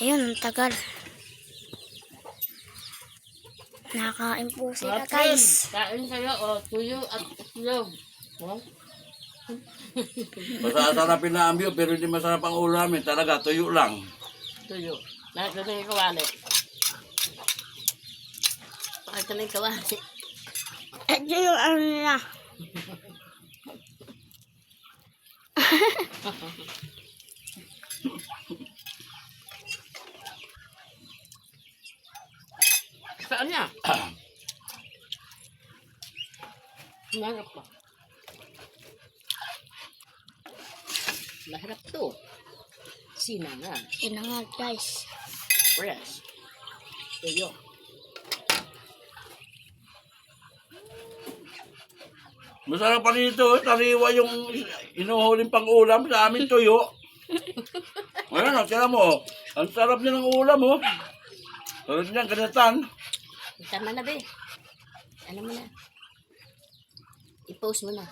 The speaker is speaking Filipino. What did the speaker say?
Ayun, ang tagal. Nakain po sila, guys. Kain kayo, tuyo at itlog. Oh. Masasarapin na ang view, pero hindi masarap ang ulo namin. Talaga, tuyo lang. Tuyo. Lahat na yung kawali. Pakita na yung kawali. Ito yung ano nila. Saan niya? Mahirap pa. Mahirap to. Sinangan. Sinangag, guys. Fresh. Tuyo. Masarap pa nito, tariwa yung inuhuling pang ulam sa amin tuyo. Ayan, tira mo. Ang sarap niya ng ulam, oh. Tulad niyan, ganatan. Tama na, be. Ano mo na? I-post mo na.